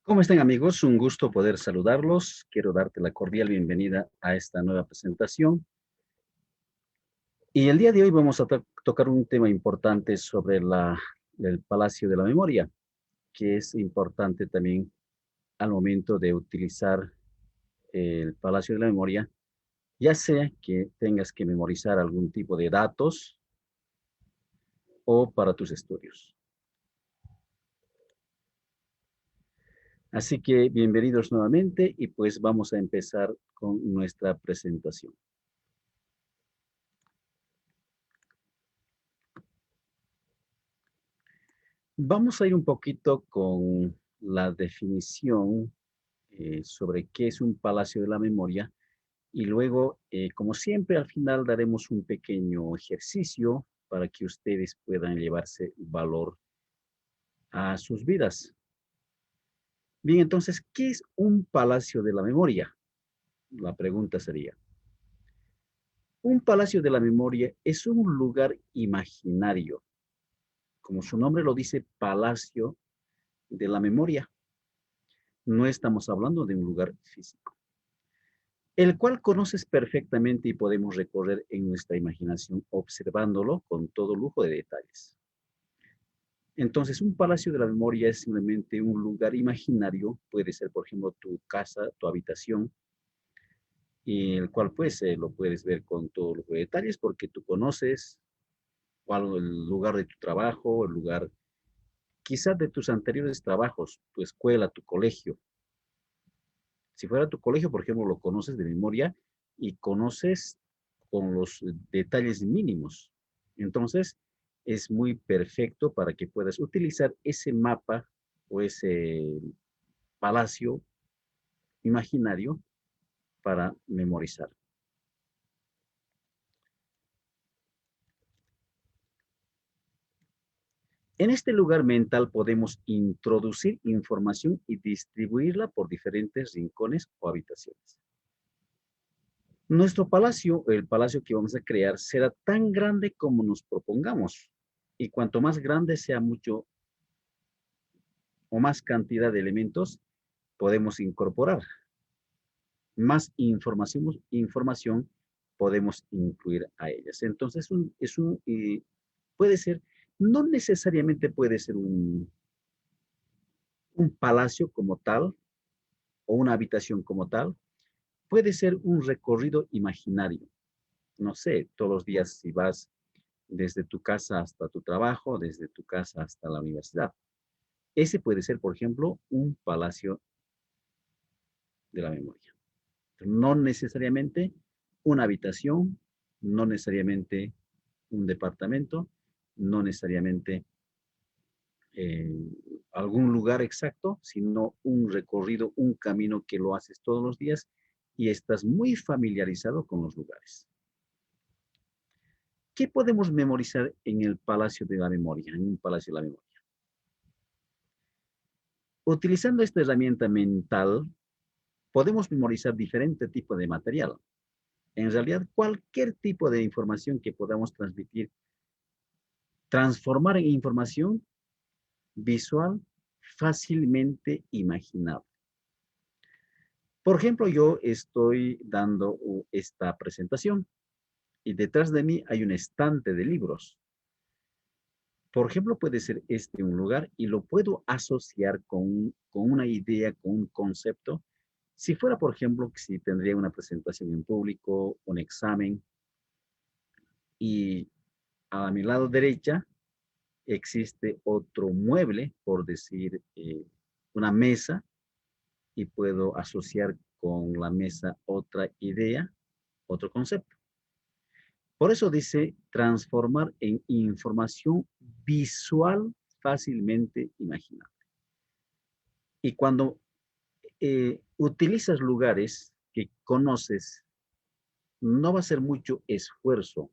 ¿Cómo están amigos? Un gusto poder saludarlos. Quiero darte la cordial bienvenida a esta nueva presentación. Y el día de hoy vamos a tocar un tema importante sobre el Palacio de la Memoria, que es importante también al momento de utilizar el Palacio de la Memoria, ya sea que tengas que memorizar algún tipo de datos o para tus estudios. Así que bienvenidos nuevamente y pues vamos a empezar con nuestra presentación. Vamos a ir un poquito con la definición sobre qué es un palacio de la memoria y luego, como siempre, al final daremos un pequeño ejercicio para que ustedes puedan llevarse valor a sus vidas. Bien, entonces, ¿qué es un palacio de la memoria? La pregunta sería, un palacio de la memoria es un lugar imaginario, como su nombre lo dice, palacio de la memoria. No estamos hablando de un lugar físico, el cual conoces perfectamente y podemos recorrer en nuestra imaginación observándolo con todo lujo de detalles. Entonces, un palacio de la memoria es simplemente un lugar imaginario, puede ser, por ejemplo, tu casa, tu habitación, y el cual pues lo puedes ver con todo lujo de detalles porque tú conoces cuál el lugar de tu trabajo, el lugar quizás de tus anteriores trabajos, tu escuela, tu colegio. Si fuera tu colegio, por ejemplo, lo conoces de memoria y conoces con los detalles mínimos. Entonces, es muy perfecto para que puedas utilizar ese mapa o ese palacio imaginario para memorizar. En este lugar mental podemos introducir información y distribuirla por diferentes rincones o habitaciones. Nuestro palacio, el palacio que vamos a crear, será tan grande como nos propongamos. Y cuanto más grande sea mucho o más cantidad de elementos podemos incorporar, más información podemos incluir a ellas. Entonces, puede ser, no necesariamente puede ser un palacio como tal o una habitación como tal, puede ser un recorrido imaginario. No sé, todos los días si vas desde tu casa hasta tu trabajo, desde tu casa hasta la universidad. Ese puede ser, por ejemplo, un palacio de la memoria. No necesariamente una habitación, no necesariamente un departamento, no necesariamente eh, algún lugar exacto, sino un recorrido, un camino que lo haces todos los días y estás muy familiarizado con los lugares. ¿Qué podemos memorizar en el Palacio de la Memoria, en un Palacio de la Memoria? Utilizando esta herramienta mental, podemos memorizar diferente tipo de material. En realidad, cualquier tipo de información que podamos transmitir, transformar en información visual fácilmente imaginable. Por ejemplo, yo estoy dando esta presentación y detrás de mí hay un estante de libros. Por ejemplo, puede ser este un lugar y lo puedo asociar con una idea, con un concepto. Si fuera, por ejemplo, que si tendría una presentación en público, un examen, y a mi lado derecha existe otro mueble, por decir, una mesa, y puedo asociar con la mesa otra idea, otro concepto. Por eso dice transformar en información visual fácilmente imaginable. Y cuando utilizas lugares que conoces, no va a ser mucho esfuerzo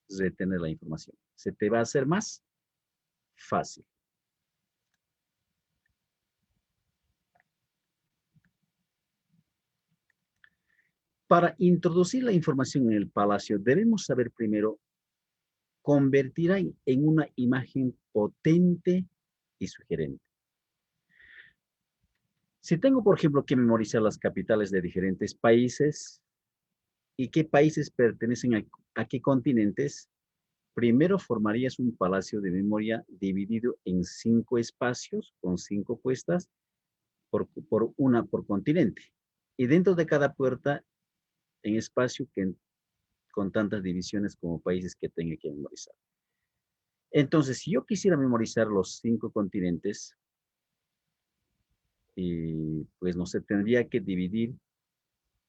retener la información. Se te va a hacer más fácil. Para introducir la información en el palacio, debemos saber primero convertirla en una imagen potente y sugerente. Si tengo, por ejemplo, que memorizar las capitales de diferentes países y qué países pertenecen a qué continentes, primero formarías un palacio de memoria dividido en 5 espacios con 5 puestas por una por continente. Y dentro de cada puerta, en espacio con tantas divisiones como países que tenga que memorizar. Entonces, si yo quisiera memorizar los 5 continentes, pues no sé, tendría que dividir,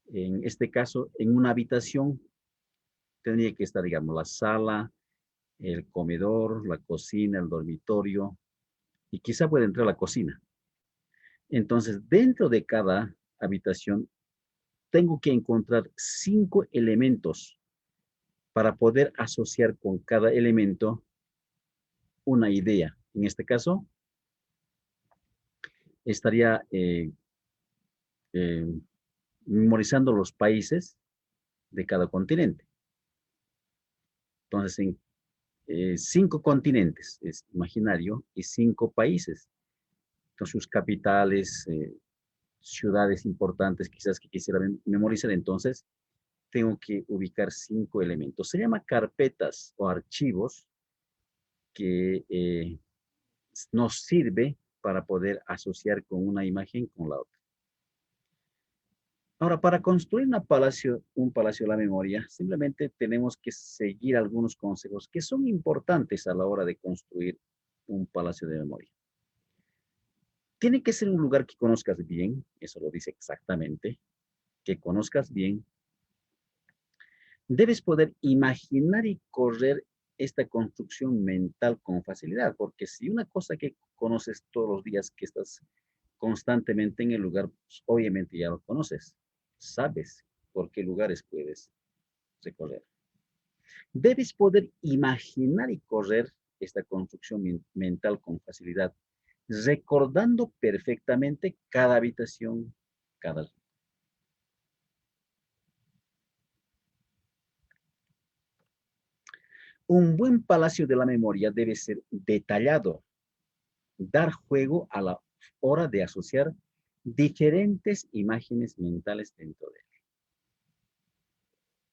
en este caso, en una habitación, tendría que estar, digamos, la sala, el comedor, la cocina, el dormitorio, y quizá pueda entrar la cocina. Entonces, dentro de cada habitación, tengo que encontrar 5 elementos para poder asociar con cada elemento una idea. En este caso, estaría eh, memorizando los países de cada continente. Entonces, en 5 continentes es imaginario y 5 países, con sus capitales, ciudades importantes quizás que quisiera memorizar. Entonces, tengo que ubicar 5 elementos. Se llama carpetas o archivos que nos sirve para poder asociar con una imagen con la otra. Ahora, para construir un palacio de la memoria, simplemente tenemos que seguir algunos consejos que son importantes a la hora de construir un palacio de memoria. Tiene que ser un lugar que conozcas bien, eso lo dice exactamente, que conozcas bien. Debes poder imaginar y correr esta construcción mental con facilidad, porque si una cosa que conoces todos los días, que estás constantemente en el lugar, pues obviamente ya lo conoces, sabes por qué lugares puedes recorrer. Debes poder imaginar y correr esta construcción mental con facilidad, recordando perfectamente cada habitación, cada... Un buen palacio de la memoria debe ser detallado, dar juego a la hora de asociar diferentes imágenes mentales dentro de él.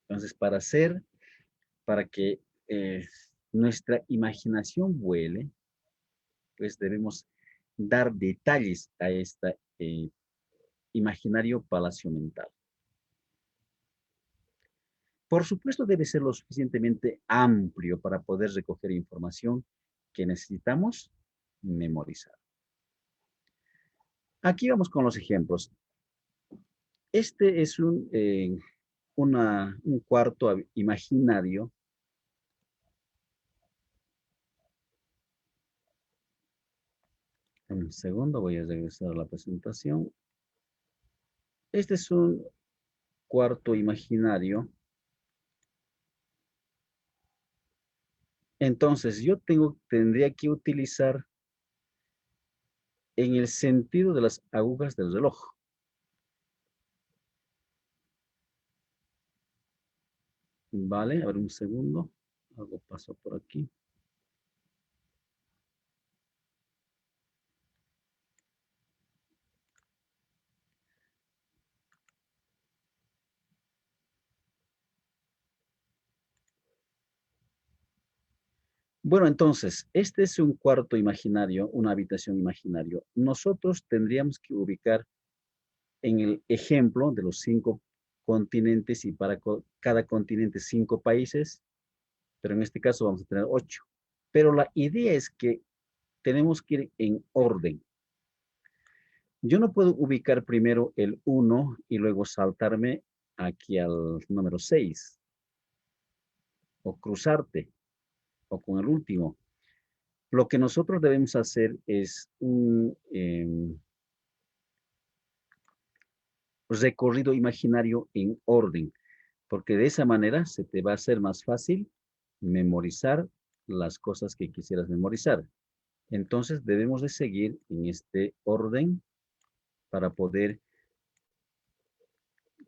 Entonces, para que eh, nuestra imaginación vuele, pues debemos dar detalles a este imaginario palacio mental. Por supuesto, debe ser lo suficientemente amplio para poder recoger información que necesitamos memorizar. Aquí vamos con los ejemplos. Este es un cuarto imaginario. Un segundo, voy a regresar a la presentación. Este es un cuarto imaginario. Entonces, tendría que utilizar en el sentido de las agujas del reloj. Vale, a ver un segundo. Algo pasó por aquí. Bueno, entonces, este es un cuarto imaginario, una habitación imaginario. Nosotros tendríamos que ubicar en el ejemplo de los 5 continentes y para cada continente 5 países, pero en este caso vamos a tener 8. Pero la idea es que tenemos que ir en orden. Yo no puedo ubicar primero el 1 y luego saltarme aquí al número 6 o cruzarte o con el último. Lo que nosotros debemos hacer es un recorrido imaginario en orden, porque de esa manera se te va a hacer más fácil memorizar las cosas que quisieras memorizar. Entonces debemos de seguir en este orden para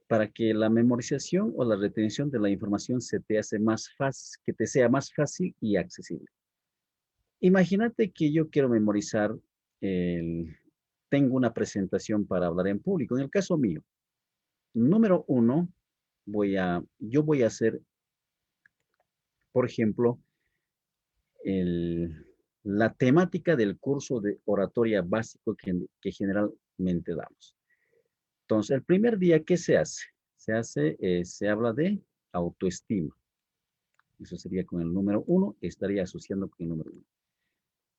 para que la memorización o la retención de la información se te hace más fácil, que te sea más fácil y accesible. Imagínate que yo quiero memorizar el, tengo una presentación para hablar en público. En el caso mío, número uno, yo voy a hacer, por ejemplo, la temática del curso de oratoria básico que generalmente damos. Entonces, el primer día, ¿qué se hace? Se habla de autoestima. Eso sería con el número uno, estaría asociando con el número uno.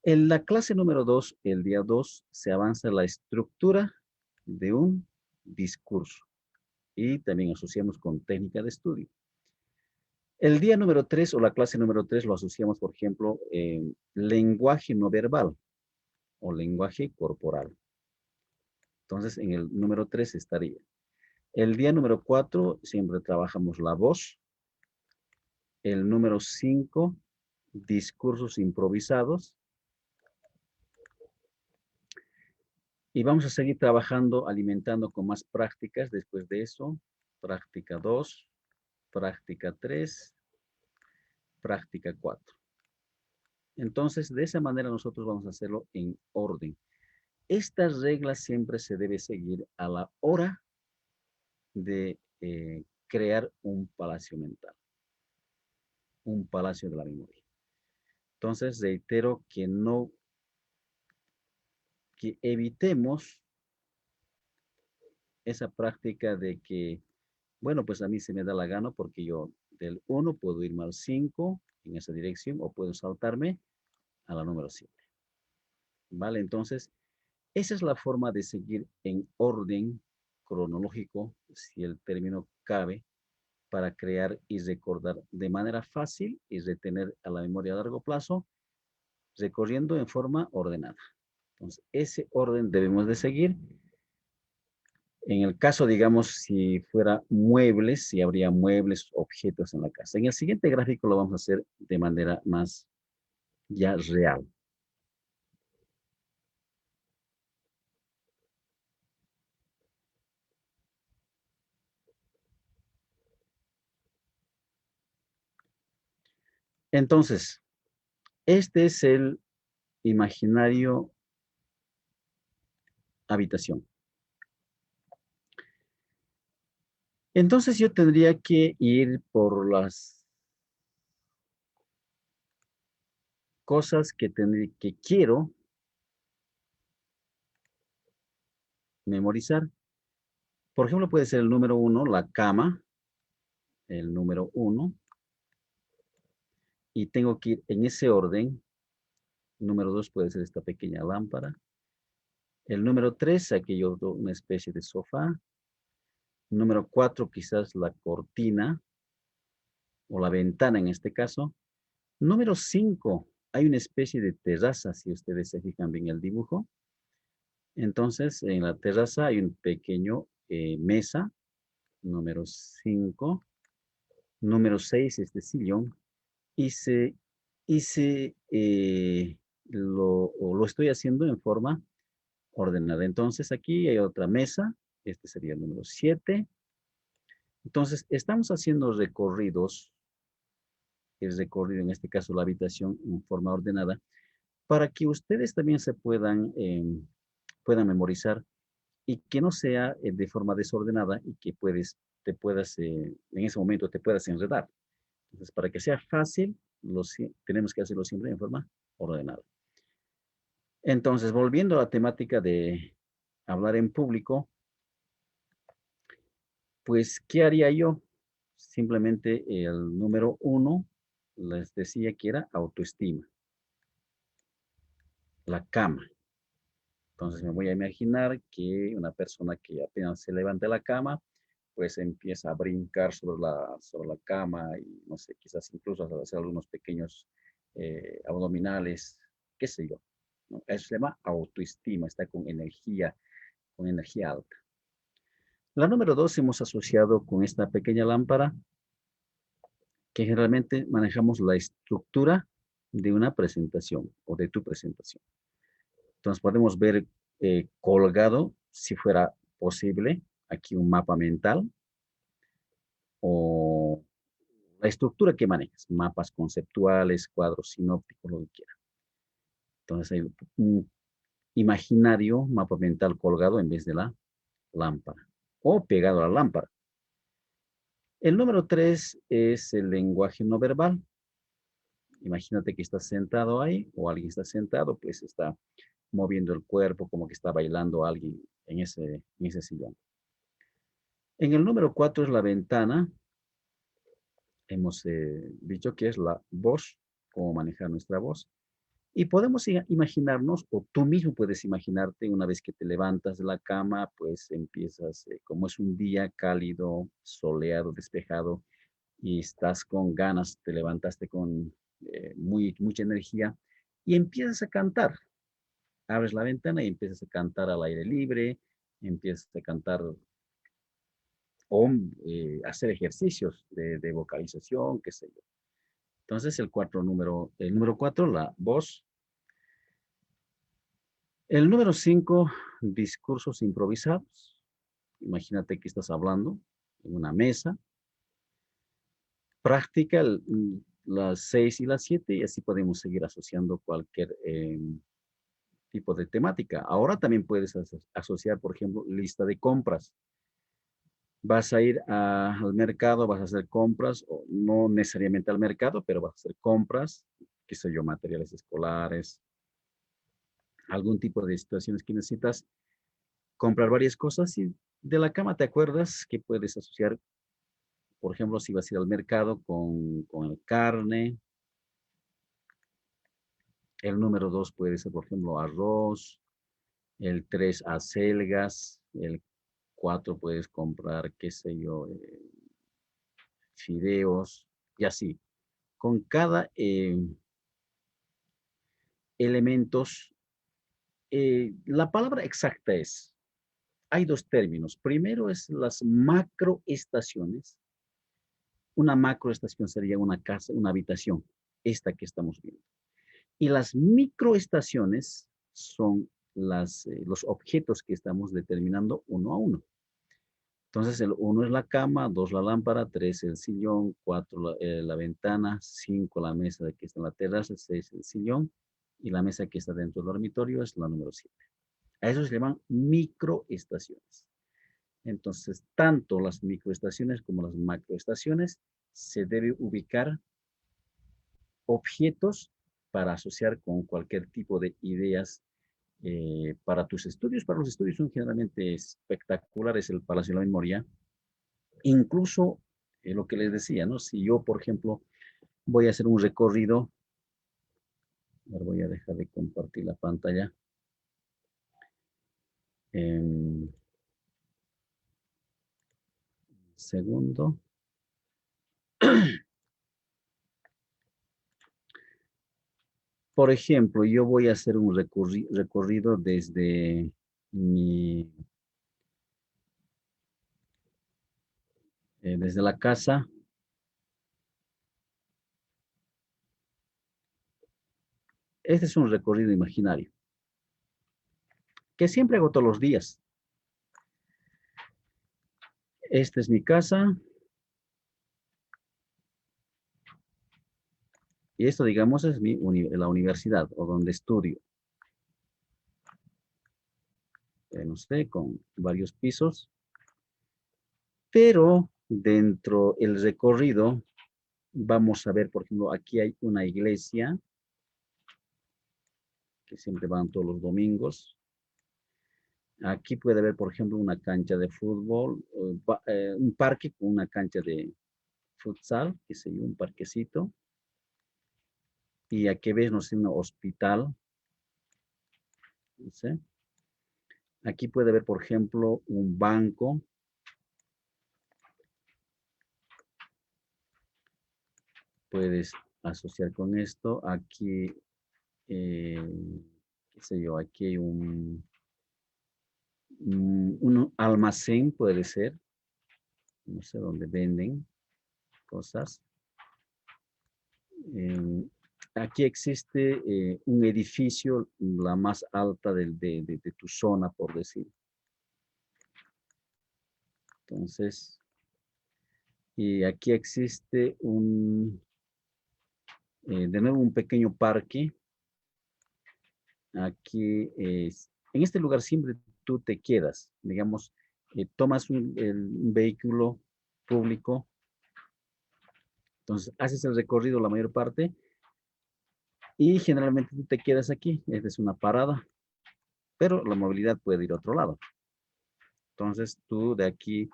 En la clase número 2, el día 2, se avanza la estructura de un discurso y también asociamos con técnica de estudio. El día número 3 o la clase número 3 lo asociamos, por ejemplo, en lenguaje no verbal o lenguaje corporal. Entonces, en el número 3 estaría. El día número 4 siempre trabajamos la voz. El número 5, discursos improvisados. Y vamos a seguir trabajando, alimentando con más prácticas después de eso. Práctica 2, práctica 3, práctica 4. Entonces, de esa manera nosotros vamos a hacerlo en orden. Estas reglas siempre se debe seguir a la hora de crear un palacio mental, un palacio de la memoria. Entonces, reitero que evitemos esa práctica de que, bueno, pues a mí se me da la gana porque yo del 1 puedo irme al 5 en esa dirección o puedo saltarme a la número 7. ¿Vale? Entonces, esa es la forma de seguir en orden cronológico, si el término cabe, para crear y recordar de manera fácil y retener a la memoria a largo plazo, recorriendo en forma ordenada. Entonces, ese orden debemos de seguir. En el caso, digamos, si fuera muebles, si habría muebles, objetos en la casa. En el siguiente gráfico lo vamos a hacer de manera más ya real. Entonces, este es el imaginario habitación. Entonces yo tendría que ir por las cosas que quiero memorizar. Por ejemplo, puede ser el número 1, la cama, el número 1, y tengo que ir en ese orden. Número 2 puede ser esta pequeña lámpara. El número 3, aquello, una especie de sofá. Número 4, quizás la cortina o la ventana en este caso. Número 5, hay una especie de terraza, si ustedes se fijan bien el dibujo. Entonces, en la terraza hay un pequeño mesa, número 5. Número 6, este sillón. Y lo estoy haciendo en forma ordenada. Entonces, aquí hay otra mesa. Este sería el número 7. Entonces, estamos haciendo recorridos, el recorrido en este caso la habitación en forma ordenada, para que ustedes también puedan memorizar y que no sea de forma desordenada y que en ese momento te puedas enredar. Entonces, para que sea fácil, tenemos que hacerlo siempre en forma ordenada. Entonces, volviendo a la temática de hablar en público, pues, ¿qué haría yo? Simplemente el número 1, les decía que era autoestima, la cama. Entonces me voy a imaginar que una persona que apenas se levanta de la cama, pues empieza a brincar sobre la cama y no sé, quizás incluso a hacer algunos pequeños abdominales, qué sé yo, ¿no? Eso se llama autoestima, está con energía alta. La número 2 hemos asociado con esta pequeña lámpara que generalmente manejamos la estructura de una presentación o de tu presentación. Entonces podemos ver colgado, si fuera posible, aquí un mapa mental o la estructura que manejas, mapas conceptuales, cuadros sinópticos, lo que quieras. Entonces hay imaginario, mapa mental colgado en vez de la lámpara o pegado a la lámpara. El número 3 es el lenguaje no verbal. Imagínate que estás sentado ahí o alguien está sentado, pues está moviendo el cuerpo como que está bailando alguien en ese sillón. En el número 4 es la ventana. Hemos dicho que es la voz, cómo manejar nuestra voz. Y podemos imaginarnos, o tú mismo puedes imaginarte, una vez que te levantas de la cama, pues empiezas, como es un día cálido, soleado, despejado, y estás con ganas, te levantaste con mucha energía, y empiezas a cantar. Abres la ventana y empiezas a cantar al aire libre, empiezas a cantar o hacer ejercicios de vocalización, qué sé yo. Entonces, el número 4, la voz. El número 5, discursos improvisados. Imagínate que estás hablando en una mesa. Practica las 6 y las 7 y así podemos seguir asociando cualquier tipo de temática. Ahora también puedes asociar, por ejemplo, lista de compras. Vas a ir al mercado, vas a hacer compras, o no necesariamente al mercado, pero vas a hacer compras, qué sé yo, materiales escolares, algún tipo de situaciones que necesitas comprar varias cosas y de la cama te acuerdas que puedes asociar, por ejemplo, si vas a ir al mercado con el carne. El número 2 puede ser, por ejemplo, arroz. El 3, acelgas. El 4 puedes comprar, qué sé yo, fideos y así. Con cada elementos, la palabra exacta es, hay dos términos. Primero es las macroestaciones. Una macroestación sería una casa, una habitación, esta que estamos viendo. Y las microestaciones son los objetos que estamos determinando uno a uno. Entonces, el 1 es la cama, 2 la lámpara, 3 el sillón, 4 la ventana, 5 la mesa que está en la terraza, 6 el sillón y la mesa que está dentro del dormitorio es la número 7. A eso se llaman microestaciones. Entonces, tanto las microestaciones como las macroestaciones se debe ubicar objetos para asociar con cualquier tipo de ideas para tus estudios. Para los estudios son generalmente espectaculares el Palacio de la Memoria. Incluso lo que les decía, ¿no? Si yo, por ejemplo, voy a hacer un recorrido, ahora voy a dejar de compartir la pantalla. Segundo. Por ejemplo, yo voy a hacer un recorrido desde la casa. Este es un recorrido imaginario, que siempre hago todos los días. Esta es mi casa. Y esto, digamos, es la universidad o donde estudio. No sé, con varios pisos. Pero dentro del recorrido vamos a ver, por ejemplo, aquí hay una iglesia que siempre van todos los domingos. Aquí puede haber, por ejemplo, una cancha de fútbol, un parque con una cancha de futsal, que sería un parquecito. Y aquí ves, no sé, un hospital. No sé. Aquí puede haber, por ejemplo, un banco. Puedes asociar con esto. Aquí, qué sé yo, aquí hay un almacén, puede ser. No sé, dónde venden cosas. Aquí existe un edificio, la más alta de tu zona, por decir. Entonces, y aquí existe de nuevo un pequeño parque. aquí en este lugar siempre tú te quedas, digamos, tomas un vehículo público, entonces haces el recorrido la mayor parte y generalmente tú te quedas aquí, esta es una parada, pero la movilidad puede ir a otro lado. Entonces tú de aquí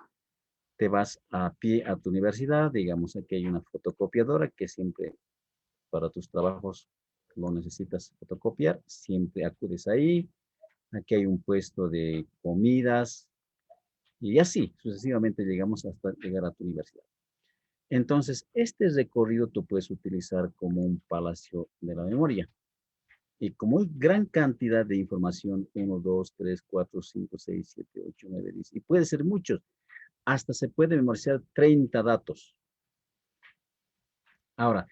te vas a pie a tu universidad, digamos, aquí hay una fotocopiadora que siempre para tus trabajos lo necesitas fotocopiar, siempre acudes ahí, aquí hay un puesto de comidas y así sucesivamente llegamos hasta llegar a tu universidad. Entonces, este recorrido tú puedes utilizar como un palacio de la memoria. Y como hay gran cantidad de información, 1, 2, 3, 4, 5, 6, 7, 8, 9, 10, y puede ser muchos, hasta se puede memorizar 30 datos. Ahora,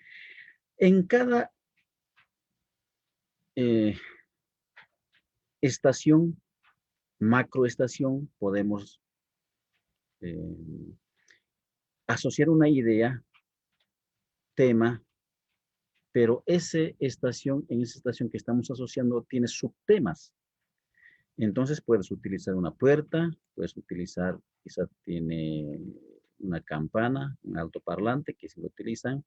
en cada eh, estación, macroestación, podemos eh, asociar una idea, tema, pero en esa estación que estamos asociando tiene subtemas. Entonces puedes utilizar una puerta, puedes utilizar, quizá tiene una campana, un altoparlante que se lo utilizan.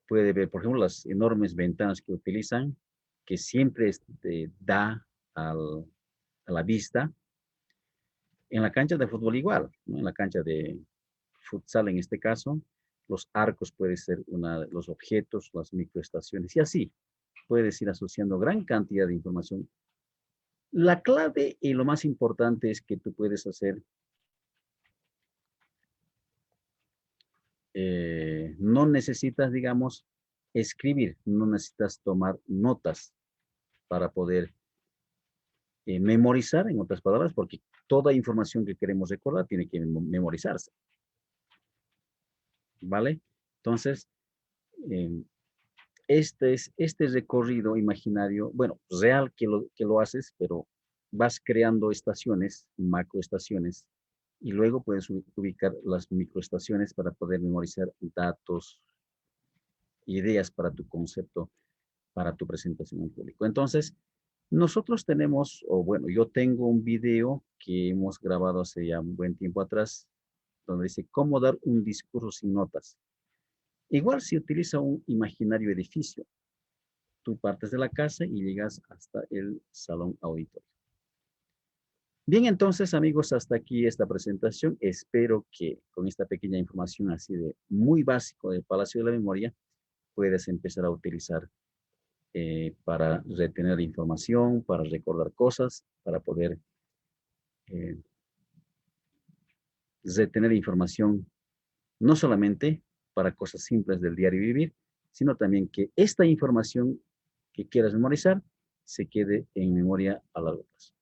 Puede ver, por ejemplo, las enormes ventanas que utilizan, que siempre da a la vista. En la cancha de fútbol igual, ¿no? En la cancha de futsal en este caso, los arcos pueden ser los objetos, las microestaciones y así. Puedes ir asociando gran cantidad de información. La clave y lo más importante es que tú puedes hacer, no necesitas, digamos, escribir, no necesitas tomar notas para poder memorizar, en otras palabras, porque toda información que queremos recordar tiene que memorizarse, ¿vale? Entonces, eh, este recorrido imaginario, bueno, real que lo haces, pero vas creando estaciones, macroestaciones, y luego puedes ubicar las microestaciones para poder memorizar datos, ideas para tu concepto, para tu presentación en público. Entonces, nosotros tenemos, o bueno, yo tengo un video que hemos grabado hace ya un buen tiempo atrás, donde dice cómo dar un discurso sin notas. Igual si utiliza un imaginario edificio, tú partes de la casa y llegas hasta el salón auditorio. Bien, entonces amigos, hasta aquí esta presentación. Espero que con esta pequeña información así de muy básico del Palacio de la Memoria, puedas empezar a utilizar para retener información, para recordar cosas, para poder eh, retener información no solamente para cosas simples del diario vivir, sino también que esta información que quieras memorizar se quede en memoria a largo plazo.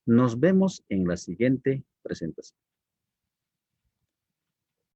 Nos vemos en la siguiente presentación.